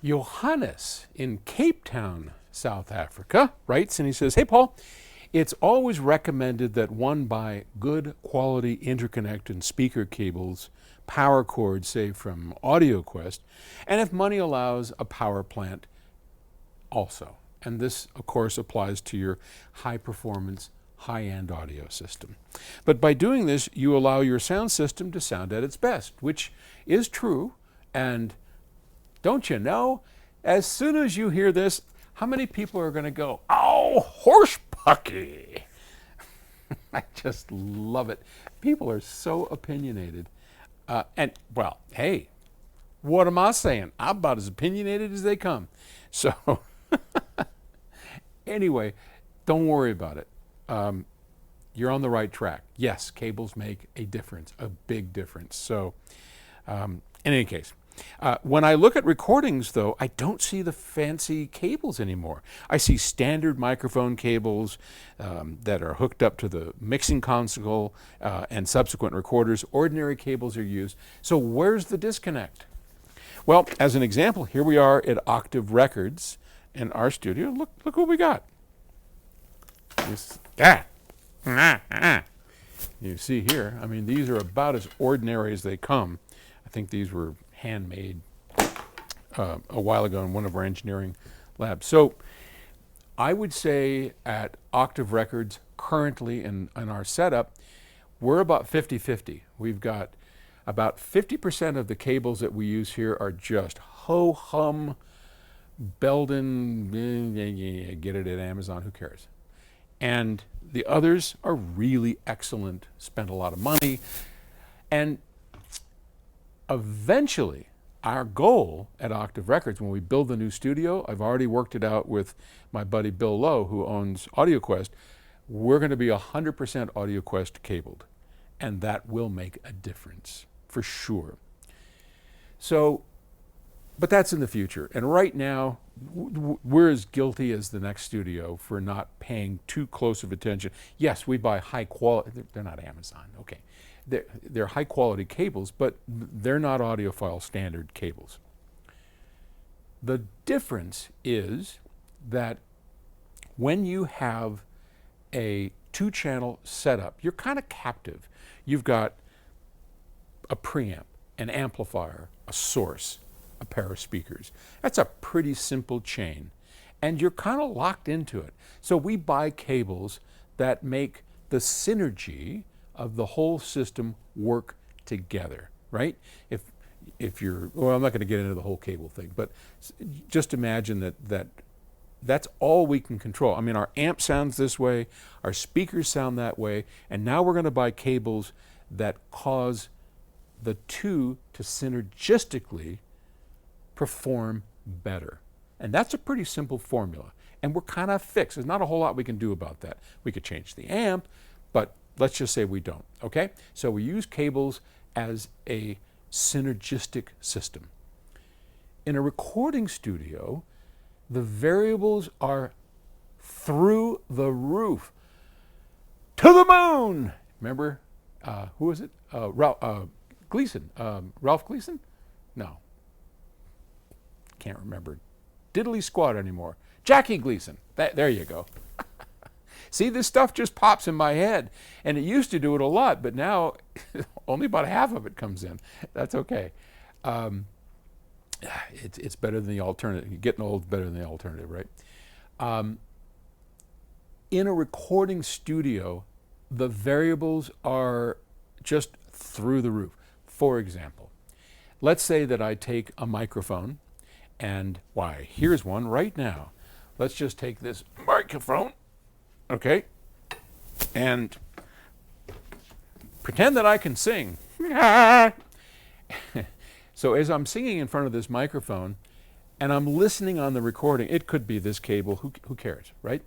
Johannes in Cape Town, South Africa, writes, and he says, "Hey, Paul, it's always recommended that one buy good quality interconnect and speaker cables, power cords, say from AudioQuest, and if money allows, a power plant also." And this, of course, applies to your high-performance, high-end audio system. But by doing this, you allow your sound system to sound at its best, which is true. And don't you know, as soon as you hear this, how many people are going to go, "Oh, horse pucky"? I just love it. People are so opinionated. And, well, hey, what am I saying? I'm about as opinionated as they come. So, anyway, don't worry about it. You're on the right track. Yes, cables make a difference, a big difference. So, in any case, when I look at recordings, though, I don't see the fancy cables anymore. I see standard microphone cables that are hooked up to the mixing console and subsequent recorders. Ordinary cables are used. So where's the disconnect? Well, as an example, here we are at Octave Records in our studio. Look what we got. You see here, I mean, these are about as ordinary as they come. I think these were handmade a while ago in one of our engineering labs. So I would say at Octave Records currently in our setup, we're about 50-50. We've got about 50% of the cables that we use here are just ho-hum, Belden, get it at Amazon, who cares? And the others are really excellent, spent a lot of money. And eventually, our goal at Octave Records, when we build the new studio, I've already worked it out with my buddy Bill Lowe, who owns AudioQuest, we're going to be 100% AudioQuest cabled. And that will make a difference, for sure. So, but that's in the future. And right now, we're as guilty as the next studio for not paying too close of attention. Yes, we buy high quality, they're not Amazon, okay. They're high quality cables, but they're not audiophile standard cables. The difference is that when you have a 2-channel setup, you're kind of captive. You've got a preamp, an amplifier, a source, a pair of speakers. That's a pretty simple chain, and you're kind of locked into it. So we buy cables that make the synergy of the whole system work together, right? If you're, well, I'm not going to get into the whole cable thing, but just imagine that's all we can control. I mean, our amp sounds this way, our speakers sound that way, and now we're going to buy cables that cause the two to synergistically perform better. And that's a pretty simple formula. And we're kind of fixed. There's not a whole lot we can do about that. We could change the amp, but let's just say we don't, okay? So we use cables as a synergistic system. In a recording studio, the variables are through the roof. To the moon! Remember, who was it? Ralph Gleason. Ralph Gleason? No. Can't remember diddly squat anymore. Jackie Gleason. There you go. See, this stuff just pops in my head. And it used to do it a lot, but now only about half of it comes in. That's okay. It's better than the alternative. Getting old is better than the alternative, right? In a recording studio, the variables are just through the roof. For example, let's say that I take a microphone, and why, here's one right now. Let's just take this microphone, okay, and pretend that I can sing. So as I'm singing in front of this microphone, and I'm listening on the recording, it could be this cable, who cares, right?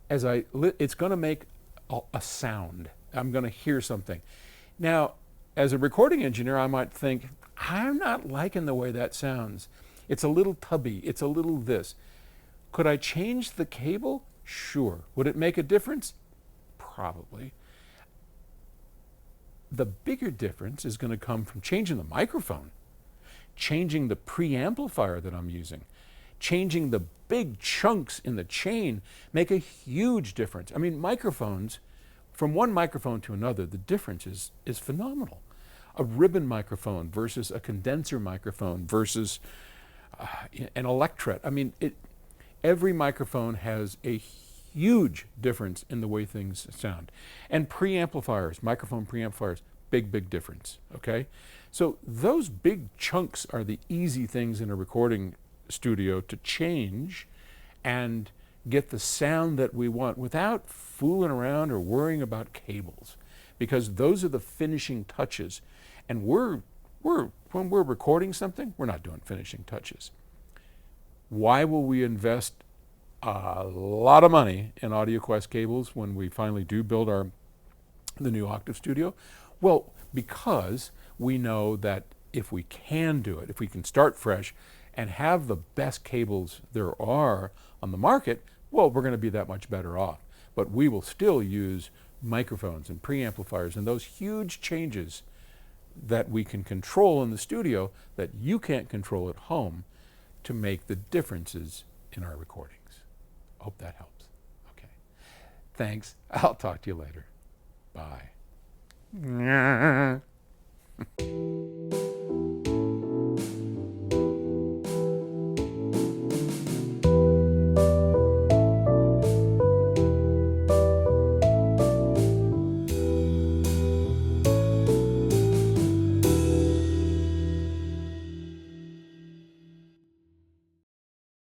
It's going to make a sound. I'm going to hear something. Now, as a recording engineer, I might think, I'm not liking the way that sounds. It's a little tubby. It's a little this. Could I change the cable? Sure. Would it make a difference? Probably. The bigger difference is going to come from changing the microphone. changing the preamplifier that I'm using, changing the big chunks in the chain make a huge difference. I mean, microphones, from one microphone to another, the difference is phenomenal. A ribbon microphone versus a condenser microphone versus an electret. I mean, every microphone has a huge difference in the way things sound. And preamplifiers, microphone preamplifiers, big difference, okay? So those big chunks are the easy things in a recording studio to change and get the sound that we want without fooling around or worrying about cables, because those are the finishing touches. And when we're recording something, we're not doing finishing touches. Why will we invest a lot of money in AudioQuest cables when we finally do build the new Octave studio? Well, because we know that if we can do it, if we can start fresh and have the best cables there are on the market, well, we're going to be that much better off. But we will still use microphones and preamplifiers and those huge changes that we can control in the studio that you can't control at home to make the differences in our recordings. Hope that helps. Okay. Thanks. I'll talk to you later. Bye.